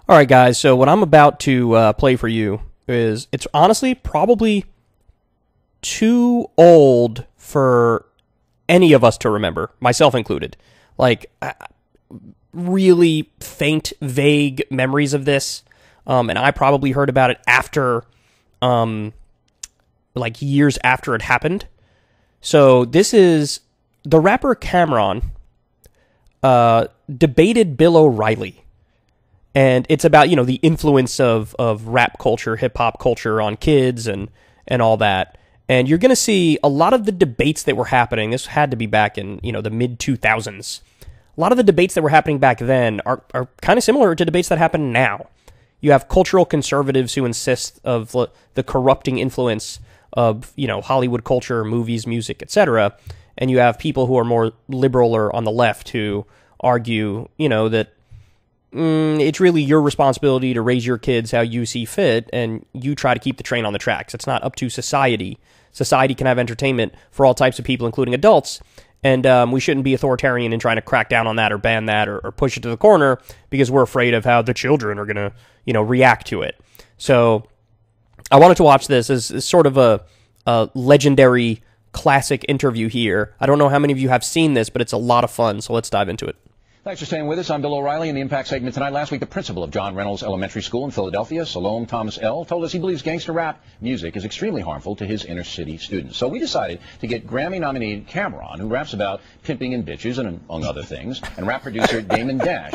All right, guys, so what I'm about to play for you it's honestly probably too old for any of us to remember, myself included. Like, really faint, vague memories of this, and I probably heard about it after, like, years after it happened. So this is the rapper Cameron debated Bill O'Reilly. And it's about, the influence of rap culture, hip-hop culture on kids and all that. And you're going to see a lot of the debates that were happening. This had to be back in, the mid-2000s. A lot of the debates that were happening back then are kind of similar to debates that happen now. You have cultural conservatives who insist of the corrupting influence of, Hollywood culture, movies, music, etc. And you have people who are more liberal or on the left who argue, that it's really your responsibility to raise your kids how you see fit, and you try to keep the train on the tracks. It's not up to society. Society can have entertainment for all types of people, including adults, and we shouldn't be authoritarian in trying to crack down on that or ban that or push it to the corner because we're afraid of how the children are going to, react to it. So I wanted to watch this as sort of a legendary classic interview here. I don't know how many of you have seen this, but it's a lot of fun, so let's dive into it. Thanks for staying with us. I'm Bill O'Reilly in the Impact segment tonight. Last week, the principal of John Reynolds Elementary School in Philadelphia, Salome Thomas L., told us he believes gangster rap music is extremely harmful to his inner city students. So we decided to get Grammy-nominated Cameron, who raps about pimping and bitches, and among other things, and rap producer Damon Dash.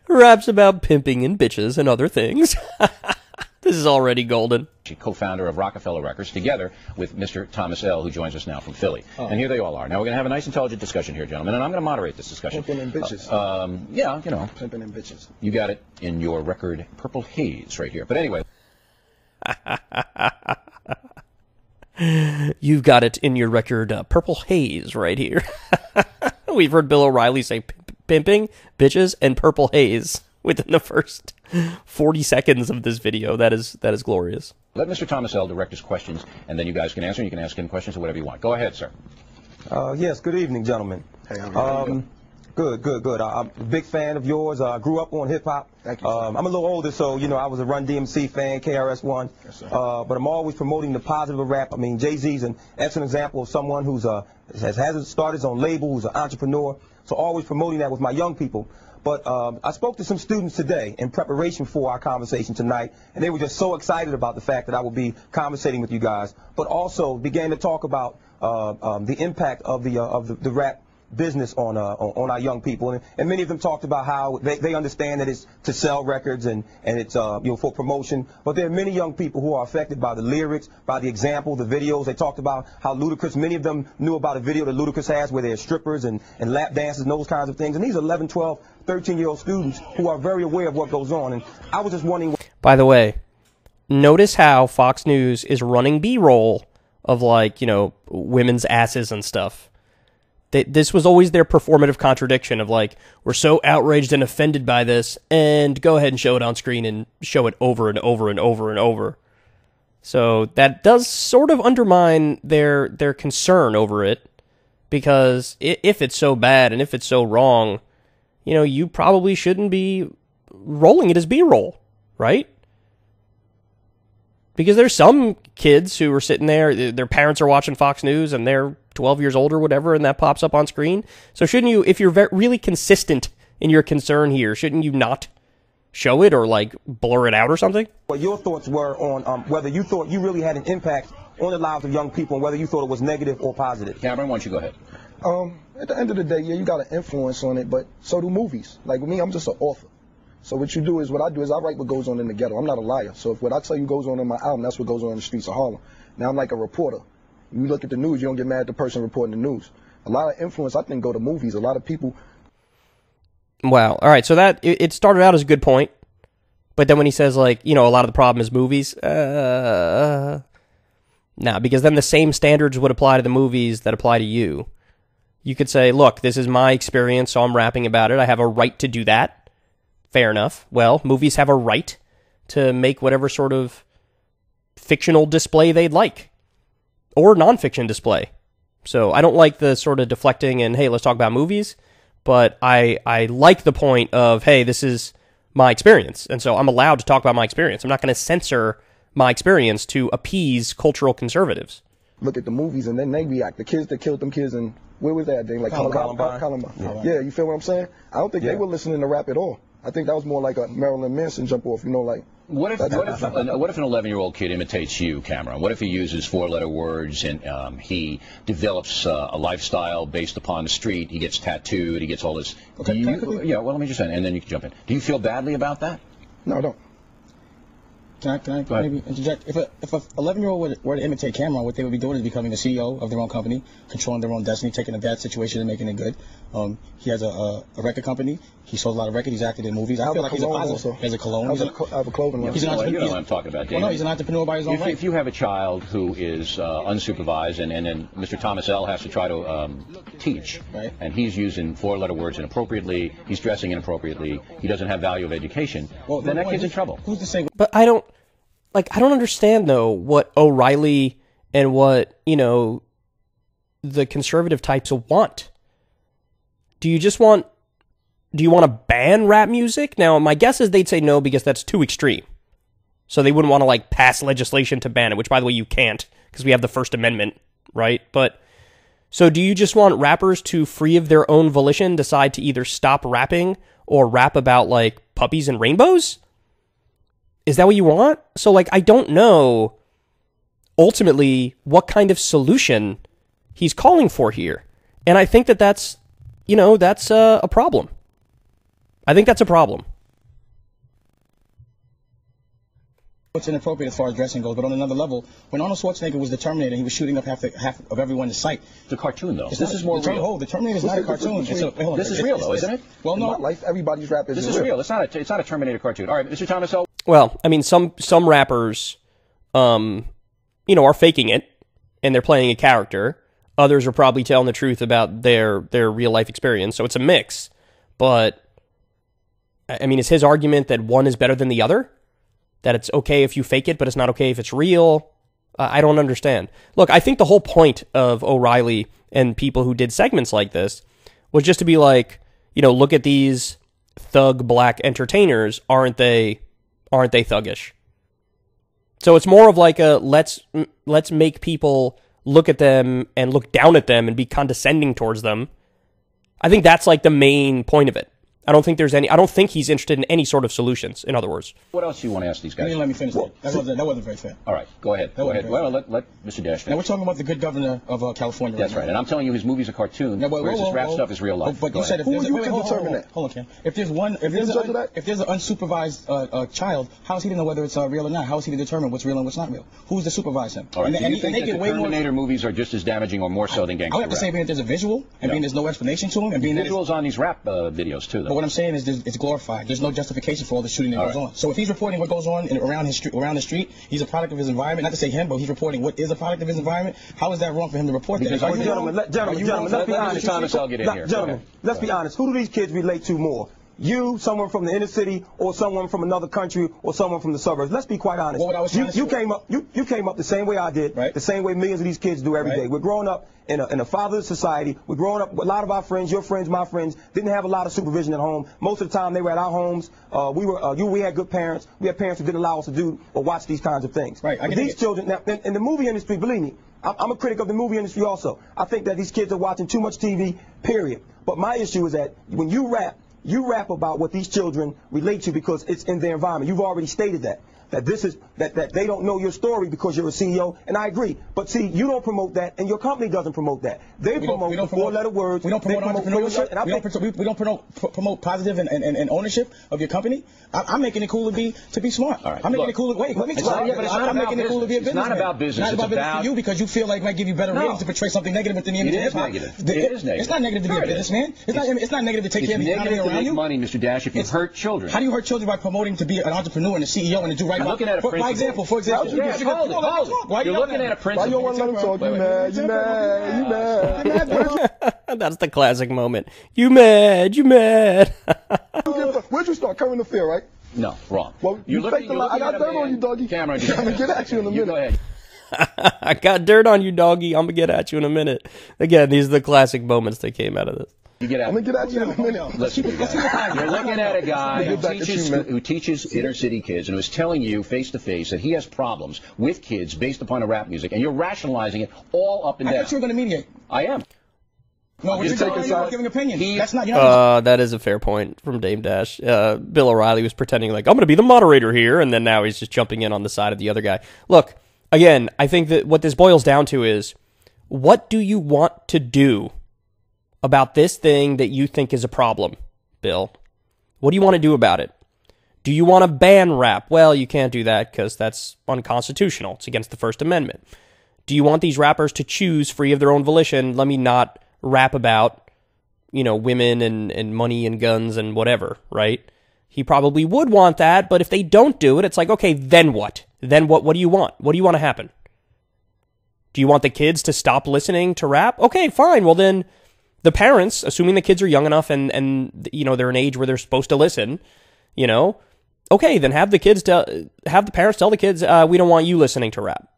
Raps about pimping and bitches and other things. This is already golden. Co-founder of Rockefeller Records, together with Mr. Thomas L., who joins us now from Philly. And here they all are. Now we're going to have a nice, intelligent discussion here, gentlemen, and I'm going to moderate this discussion. Pimping and bitches. Yeah, Pimping and bitches. You got it in your record, Purple Haze, right here. But anyway. You've got it in your record, Purple Haze, right here. We've heard Bill O'Reilly say pimping, bitches, and purple haze within the first 40 seconds of this video. That is glorious. Let Mr. Thomas L. direct his questions, and then you guys can answer, and you can ask him questions or whatever you want. Go ahead, sir. Yes, good evening, gentlemen. Hey, how are you? Good. I'm a big fan of yours. I grew up on hip-hop. Thank you, I'm a little older, so, I was a Run DMC fan, KRS-One. Yes, sir. But I'm always promoting the positive of rap. I mean, Jay-Z's an excellent example of someone who's has started his own label, who's an entrepreneur. So always promoting that with my young people. But I spoke to some students today in preparation for our conversation tonight, and they were just so excited about the fact that I would be conversating with you guys, but also began to talk about the impact of the rap business on our young people, and many of them talked about how they understand that it's to sell records and it's for promotion, but there are many young people who are affected by the lyrics, by the example, the videos. They talked about how Ludacris, many of them knew about a video that Ludacris has where there are strippers and lap dances and those kinds of things, and these are 11, 12, 13-year-old students who are very aware of what goes on, and I was just wondering. By the way, notice how Fox News is running B-roll of, like, women's asses and stuff. This was always their performative contradiction of, like, we're so outraged and offended by this, and go ahead and show it on screen and show it over and over and over and over. So that does sort of undermine their concern over it, because if it's so bad and if it's so wrong, you probably shouldn't be rolling it as B-roll, right? Because there's some kids who are sitting there, their parents are watching Fox News, and they're 12 years old or whatever, and that pops up on screen. So shouldn't you, if you're really consistent in your concern here, shouldn't you not show it or, like, blur it out or something? What your thoughts were on whether you thought you really had an impact on the lives of young people, and whether you thought it was negative or positive. Cameron, why don't you go ahead? At the end of the day, yeah, you got an influence on it, but so do movies. Like with me, I'm just an author. So what I do is I write what goes on in the ghetto. I'm not a liar. So if what I tell you goes on in my album, that's what goes on in the streets of Harlem. Now I'm like a reporter. You look at the news, you don't get mad at the person reporting the news. A lot of influence, I think, go to movies. A lot of people. Wow. All right. So that it started out as a good point, but then when he says, like, a lot of the problem is movies, no, because then the same standards would apply to the movies that apply to you. You could say, look, this is my experience, so I'm rapping about it. I have a right to do that. Fair enough. Well, movies have a right to make whatever sort of fictional display they'd like, or nonfiction display. So I don't like the sort of deflecting and, hey, let's talk about movies, But I like the point of, hey, this is my experience, and so I'm allowed to talk about my experience. I'm not going to censor my experience to appease cultural conservatives. Look at the movies and then they react. The kids that killed them kids and where was that thing? Like Columbine. Yeah, you feel what I'm saying? I don't think they were listening to rap at all. I think that was more like a Marilyn Manson jump off, you know, like. What if an 11-year-old kid imitates you, Cameron? What if he uses 4-letter words and he develops a lifestyle based upon the street? He gets tattooed. He gets all this. Okay, yeah. Well, let me just say, and then you can jump in. Do you feel badly about that? No, I don't. Can I maybe interject? If a 11-year-old were to imitate Cameron, what they would be doing is becoming the CEO of their own company, controlling their own destiny, taking a bad situation and making it good. He has a record company. He sold a lot of records. He's acted in movies. I feel like he's a positive. He has a cologne. I have a clothing line. He's an entrepreneur. You know what I'm talking about, Dave. Well, no, he's an entrepreneur by his own right. If you have a child who is unsupervised and then Mr. Thomas L. has to try to teach, right, and he's using 4-letter words inappropriately, he's dressing inappropriately, he doesn't have value of education, then that kid's in trouble. Who's to say? But I don't understand, though, what O'Reilly and what, the conservative types want. Do you want to ban rap music? Now, my guess is they'd say no because that's too extreme. So they wouldn't want to, pass legislation to ban it, which, by the way, you can't because we have the First Amendment, right? But, so do you just want rappers to, free of their own volition, decide to either stop rapping or rap about, puppies and rainbows? Is that what you want? So, I don't know, ultimately, what kind of solution he's calling for here. And I think that's a problem. I think that's a problem. What's inappropriate as far as dressing goes, but on another level, when Arnold Schwarzenegger was the Terminator, he was shooting up half of everyone in sight. It's a cartoon, though. This is more real. The Terminator is not a cartoon. This is real, though, isn't it? Well, no. Life, everybody's rap is This is real. It's not a Terminator cartoon. All right, Mr. Thomas L. Well, I mean, some rappers, are faking it, and they're playing a character. Others are probably telling the truth about their real life experience. So it's a mix. But I mean, is his argument that one is better than the other? That it's okay if you fake it, but it's not okay if it's real? I don't understand. Look, I think the whole point of O'Reilly and people who did segments like this was just to be like, look at these thug black entertainers. Aren't they thuggish? So it's more of like a let's make people look at them and look down at them and be condescending towards them. I think that's the main point of it. I don't think he's interested in any sort of solutions, in other words. What else do you want to ask these guys? You didn't let me finish that. That wasn't very fair. All right, go ahead. Well, let Mr. Dash finish. Now, we're talking about the good governor of California. That's right. And I'm telling you his movie's a cartoon, whereas his rap stuff is real life. But you said if there's hold on, Ken. If there's an unsupervised child, how is he to know whether it's real or not? How is he to determine what's real and what's not real? Who's to supervise him? All right. Do you think that the Terminator movies are just as damaging or more so than gangster rap? I would have to say being that there's a visual and being there's no explanation to him. And being visuals on these rap videos, too, though. But what I'm saying is it's glorified. There's no justification for all the shooting that goes on. So if he's reporting what goes on around the street, he's a product of his environment. Not to say him, but he's reporting what is a product of his environment. How is that wrong for him to report that? Gentlemen, let's be honest. Gentlemen, let's be honest. Who do these kids relate to more? You, someone from the inner city, or someone from another country, or someone from the suburbs? Let's be quite honest. You came up the same way I did, right? The same way millions of these kids do every day. We're growing up in a fatherless society. We're growing up. A lot of our friends, your friends, my friends, didn't have a lot of supervision at home. Most of the time, they were at our homes. We had good parents. We had parents who didn't allow us to do or watch these kinds of things. Right. But these children, now, in the movie industry, believe me, I'm a critic of the movie industry also. I think that these kids are watching too much TV. Period. But my issue is that when you rap about what these children relate to because it's in their environment. You've already stated that they don't know your story because you're a CEO, and I agree. But see, you don't promote that, and your company doesn't promote that. They promote the 4-letter words. We don't promote entrepreneurship. We don't promote positive and ownership of your company. I'm making it cool to be smart. Right, I'm making it cool. Wait, let me talk. I'm making it cool to be a businessman. It's not about business. It's not about business for you because you feel like it might give you better ratings to portray something negative within the image of hip hop. It is negative. It's not negative to be a businessman. It's not negative to take care of the economy around you. It's negative to make money, Mr. Dash, if you hurt children. How do you hurt children by promoting to be an entrepreneur and a CEO and to do right by? Looking at a principle. For example, you're looking at a principle. Why you don't want to let him talk? You mad. That's the classic moment. You mad. Where'd you start? Current affair, right? No, wrong. Well, you faked a lot. I got dirt on you, doggy. Cameron, I'm going to get at you in a minute. Go ahead. I got dirt on you, doggy. I'm going to get at you in a minute. Again, these are the classic moments that came out of this. You get out. I'm going to get at you in a minute. Listen, you're looking at a guy who teaches inner city kids and who's telling you face to face that he has problems with kids based upon a rap music, and you're rationalizing it all up and down. I thought you were going to mediate. I am. No, you're giving opinion. That's not. That is a fair point from Dame Dash. Bill O'Reilly was pretending like, I'm going to be the moderator here, and then now he's just jumping in on the side of the other guy. Look, again, I think that what this boils down to is, what do you want to do about this thing that you think is a problem, Bill? What do you want to do about it? Do you want to ban rap? Well, you can't do that because that's unconstitutional. It's against the First Amendment. Do you want these rappers to choose free of their own volition? Let me not rap about, women and money and guns and whatever, right? He probably would want that, but if they don't do it, it's like, okay, then what? Then what do you want? What do you want to happen? Do you want the kids to stop listening to rap? Okay, fine. Well, then the parents, assuming the kids are young enough and they're an age where they're supposed to listen, okay, then have the parents tell the kids, we don't want you listening to rap.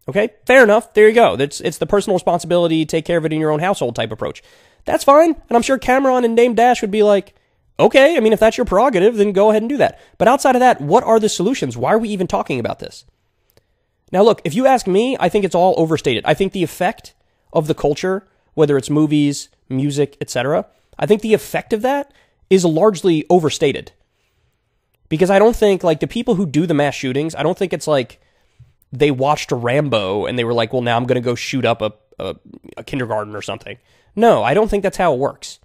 Okay, fair enough. There you go. It's the personal responsibility, take care of it in your own household type approach. That's fine. And I'm sure Cameron and Dame Dash would be like, okay, I mean, if that's your prerogative, then go ahead and do that. But outside of that, what are the solutions? Why are we even talking about this? Now, look, if you ask me, I think it's all overstated. I think the effect of the culture, whether it's movies, music, etc., I think the effect of that is largely overstated. Because I don't think, like, the people who do the mass shootings, I don't think it's like they watched Rambo and they were like, well, now I'm going to go shoot up a kindergarten or something. No, I don't think that's how it works.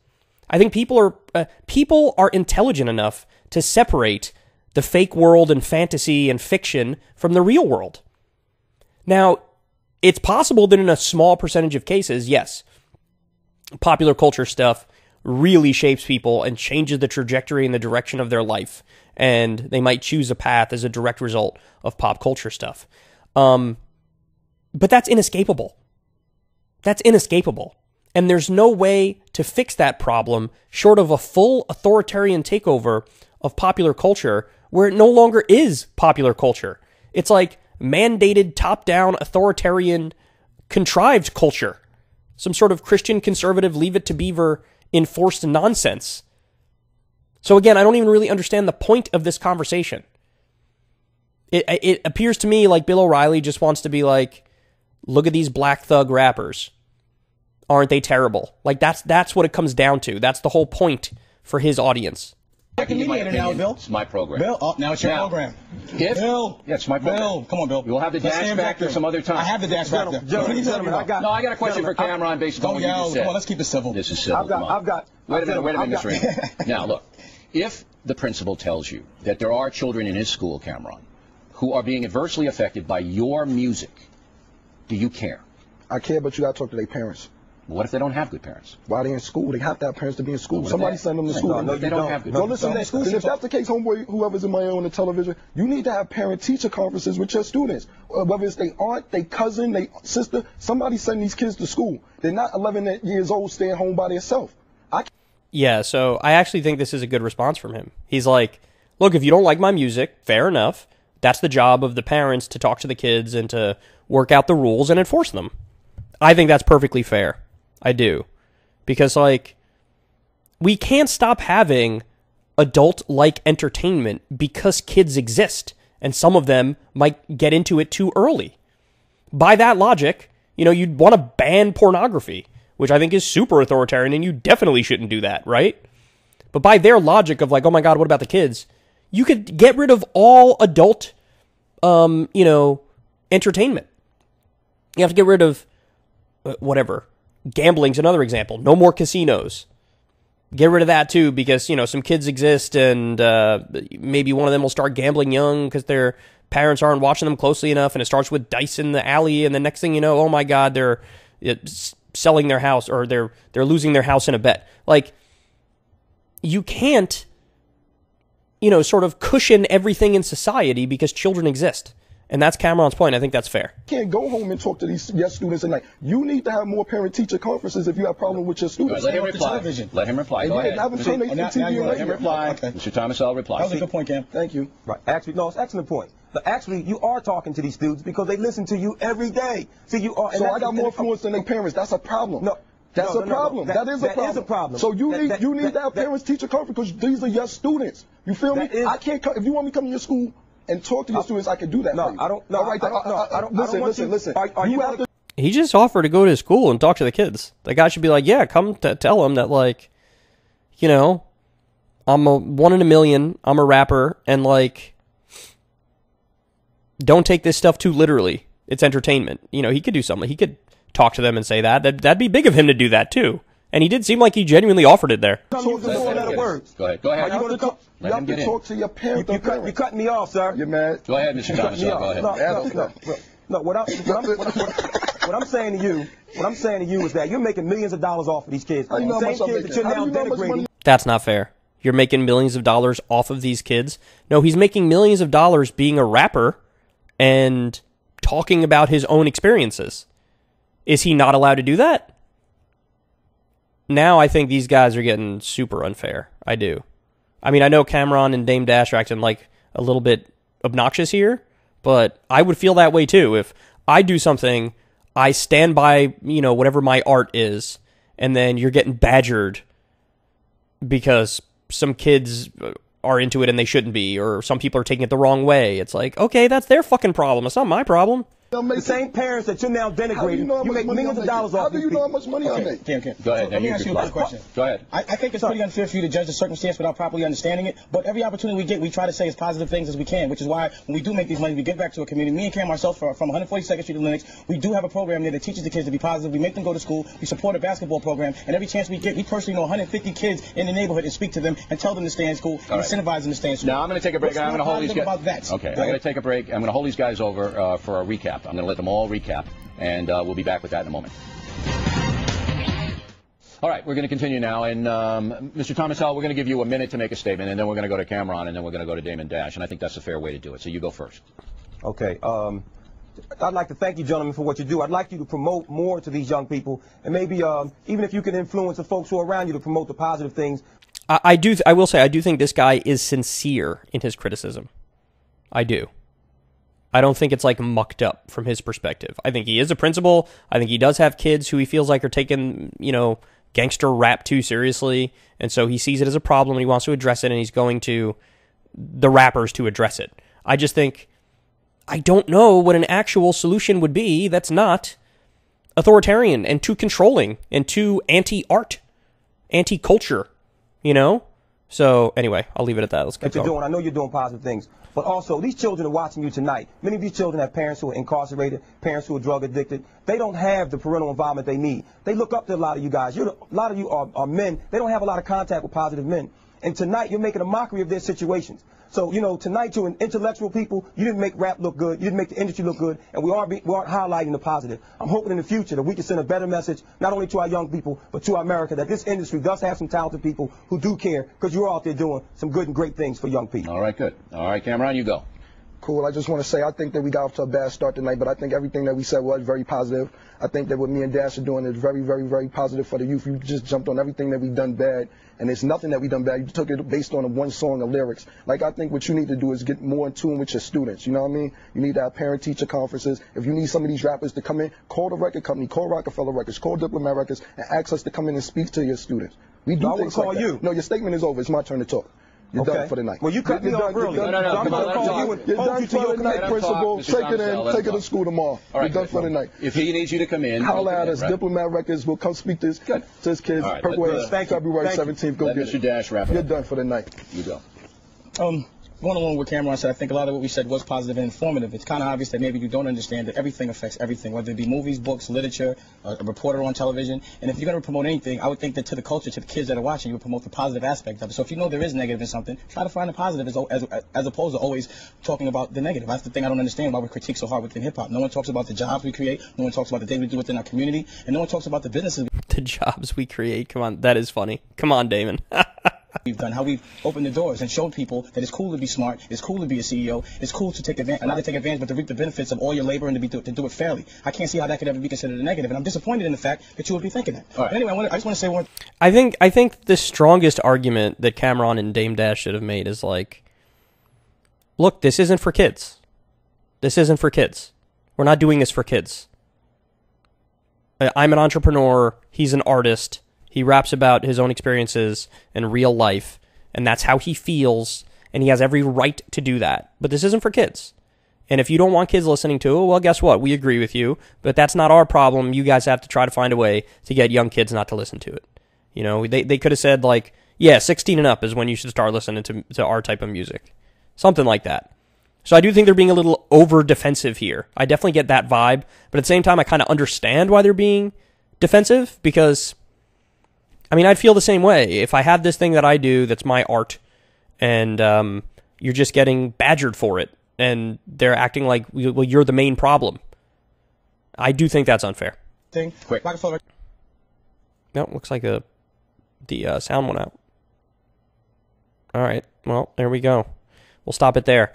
I think people are intelligent enough to separate the fake world and fantasy and fiction from the real world. Now, it's possible that in a small percentage of cases, yes, popular culture stuff really shapes people and changes the trajectory and the direction of their life, and they might choose a path as a direct result of pop culture stuff. But that's inescapable. That's inescapable. And there's no way to fix that problem short of a full authoritarian takeover of popular culture where it no longer is popular culture. It's like mandated, top-down, authoritarian, contrived culture. Some sort of Christian conservative Leave It to Beaver enforced nonsense. So again, I don't even really understand the point of this conversation. It appears to me like Bill O'Reilly just wants to be like, look at these Black Thug rappers. Aren't they terrible? Like, that's what it comes down to. That's the whole point for his audience. I can give my opinion. Bill. It's my program. Bill, now it's your program. Bill. Yeah, it's my program. Bill, come on, Bill. We'll have the dash factor some other time. I have the dash factor. Gentlemen, I got a question for Cameron based on what you just said. Come on, let's keep it civil. This is civil. Wait a minute, Mr. Raymond. Now, look, if the principal tells you that there are children in his school, Cameron, who are being adversely affected by your music, do you care? I care, but you got to talk to their parents. What if they don't have good parents? Why are they in school? They have to have parents to be in school. Somebody send them to school. No, they don't have good parents. Listen, if that's the case, homeboy, whoever's in my own television, you need to have parent-teacher conferences with your students. Whether it's their aunt, their cousin, their sister, somebody send these kids to school. They're not 11 years old staying home by themselves. Yeah, so I actually think this is a good response from him. He's like, look, if you don't like my music, fair enough. That's the job of the parents to talk to the kids and to work out the rules and enforce them. I think that's perfectly fair. I do. Because, like, we can't stop having adult-like entertainment because kids exist, and some of them might get into it too early. By that logic, you'd want to ban pornography, which I think is super authoritarian, and you definitely shouldn't do that, right? But by their logic of like, oh my God, what about the kids? You could get rid of all adult, entertainment. You have to get rid of whatever. Gambling's another example. No more casinos. Get rid of that too, because, some kids exist and maybe one of them will start gambling young because their parents aren't watching them closely enough, and it starts with dice in the alley, and the next thing you know, oh my God, they're selling their house or they're losing their house in a bet. Like, you can't, sort of cushion everything in society because children exist. And that's Cameron's point. I think that's fair. You can't go home and talk to these students and you need to have more parent-teacher conferences if you have a problem with your students. Right, let him reply. Let him reply. Go ahead. Let him reply. Okay. Mr. Thomas, I'll reply. That was a good point, Cam. Thank you. Right. Actually, no, it's an excellent point. But actually, you are talking to these students because they listen to you every day. See, you are. So I got more influence than their parents. That's a problem. No. That's a problem. That is a problem. So you need that parents-teacher conference because these are your students. You feel me? I can't come, if you want me to come to your school and talk to your students, I can do that. No, I don't. No, I don't. Listen. He just offered to go to his school and talk to the kids. The guy should be like, yeah, come tell them that, like, you know, I'm a 1 in a million. I'm a rapper, and like, don't take this stuff too literally. It's entertainment. You know, he could do something. He could talk to them and say that. That'd be big of him to do that too. And he did seem like he genuinely offered it there. Go ahead. You have to talk to your parents. You're cutting me off, sir. You're mad. Go ahead, Mr. Thomas. Go ahead. No. What I'm saying to you is that you're making millions of dollars off of these kids. How you know Same kids that you're now denigrating. That's not fair. You're making millions of dollars off of these kids. No, he's making millions of dollars being a rapper and talking about his own experiences. Is he not allowed to do that? Now I think these guys are getting super unfair. I do. I mean, I know Cameron and Dame Dash are acting like a little bit obnoxious here, but I would feel that way too. If I do something, I stand by, you know, whatever my art is, and then you're getting badgered because some kids are into it and they shouldn't be, or some people are taking it the wrong way. It's like, okay, that's their fucking problem. It's not my problem. The same parents that you're now denigrating, you make millions of dollars off. How do you know how much money I make? Okay. Go ahead. Let me ask you a quick question. Go ahead. I think it's pretty unfair for you to judge the circumstance without properly understanding it, but every opportunity we get, we try to say as positive things as we can, which is why when we do make these money, we give back to a community. Me and Cam ourselves from 142nd Street to Linux, we do have a program there that teaches the kids to be positive. We make them go to school. We support a basketball program, and every chance we get, we personally know 150 kids in the neighborhood and speak to them and tell them to stay in school and incentivize them to stay in school. Now I'm going to take a break. I'm going to hold these guys. Okay, I'm going to take a break. I'm going to hold these guys over for a recap. I'm going to let them all recap, and we'll be back with that in a moment. All right, we're going to continue now, and Mr. Thomas L., we're going to give you a minute to make a statement, and then we're going to go to Cameron, and then we're going to go to Damon Dash, and I think that's a fair way to do it. So you go first. Okay. I'd like to thank you, gentlemen, for what you do. I'd like you to promote more to these young people, and maybe even if you can influence the folks who are around you to promote the positive things. I will say, I do think this guy is sincere in his criticism. I do. I don't think it's like mucked up from his perspective. I think he is a principal. I think he does have kids who he feels like are taking, you know, gangster rap too seriously. And so he sees it as a problem and he wants to address it, and he's going to the rappers to address it. I just think, I don't know what an actual solution would be that's not authoritarian and too controlling and too anti-art, anti-culture, you know? So anyway, I'll leave it at that. Let's get going. I know you're doing positive things. But also, these children are watching you tonight. Many of these children have parents who are incarcerated, parents who are drug addicted. They don't have the parental involvement they need. They look up to a lot of you guys. A lot of you are men. They don't have a lot of contact with positive men. And tonight, you're making a mockery of their situations. So, you know, tonight, to an intellectual people, you didn't make rap look good. You didn't make the industry look good. And we aren't highlighting the positive. I'm hoping in the future that we can send a better message, not only to our young people, but to America, that this industry does have some talented people who do care, because you're out there doing some good and great things for young people. All right, good. All right, Cameron, you go. Cool. I just want to say I think that we got off to a bad start tonight, but I think everything that we said was very positive. I think that what me and Dash are doing is very, very, very positive for the youth. You just jumped on everything that we've done bad, and it's nothing that we've done bad. You took it based on one song of lyrics. Like, I think what you need to do is get more in tune with your students. You know what I mean? You need to have parent-teacher conferences. If you need some of these rappers to come in, call the record company, call Rockefeller Records, call Diplomat Records, and ask us to come in and speak to your students. We do things like that. No, your statement is over. It's my turn to talk. You're done for the night. Well, you cut me off early. You're done for the night, principal. Take it to school tomorrow. You're done for the night. If he needs you to come in, holler at us. Diplomat Records will come speak to his kids. February 17th. Go get Mr. Dash, wrap it up. You're done for the night. You go. Going along with Cameron said, I think a lot of what we said was positive and informative. It's kind of obvious that maybe you don't understand that everything affects everything, whether it be movies, books, literature, a reporter on television. And if you're going to promote anything, I would think that to the culture, to the kids that are watching, you would promote the positive aspect of it. So if you know there is negative in something, try to find the positive as opposed to always talking about the negative. That's the thing I don't understand why we critique so hard within hip-hop. No one talks about the jobs we create. No one talks about the things we do within our community. And no one talks about the businesses. The jobs we create. Come on. That is funny. Come on, Damon. We've done, how we've opened the doors and showed people that it's cool to be smart, it's cool to be a CEO, it's cool to take advantage, not to take advantage, but to reap the benefits of all your labor and to do it fairly. I can't see how that could ever be considered a negative, and I'm disappointed in the fact that you would be thinking that. Right. But anyway, I just want to say one. I think the strongest argument that Cameron and Dame Dash should have made is like, look, this isn't for kids. This isn't for kids. We're not doing this for kids. I'm an entrepreneur. He's an artist. He raps about his own experiences and real life, and that's how he feels, and he has every right to do that. But this isn't for kids. And if you don't want kids listening to it, well, guess what? We agree with you, but that's not our problem. You guys have to try to find a way to get young kids not to listen to it. You know, they could have said, like, yeah, 16 and up is when you should start listening to our type of music. Something like that. So I do think they're being a little over-defensive here. I definitely get that vibe, but at the same time, I kind of understand why they're being defensive, because, I mean, I'd feel the same way. If I had this thing that I do that's my art, and you're just getting badgered for it, and they're acting like, well, you're the main problem. I do think that's unfair. Quick. No, looks like the sound went out. All right, well, there we go. We'll stop it there.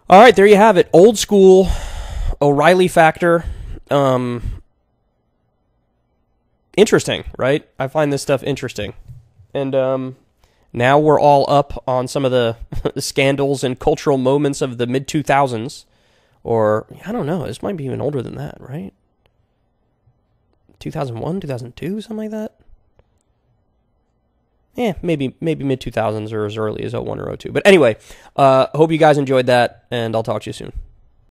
All right, there you have it. Old school O'Reilly factor. Interesting, right? I find this stuff interesting. And now we're all up on some of the scandals and cultural moments of the mid-2000s. Or, I don't know, this might be even older than that, right? 2001, 2002, something like that? Yeah, maybe mid-2000s or as early as 01 or 02. But anyway, hope you guys enjoyed that, and I'll talk to you soon.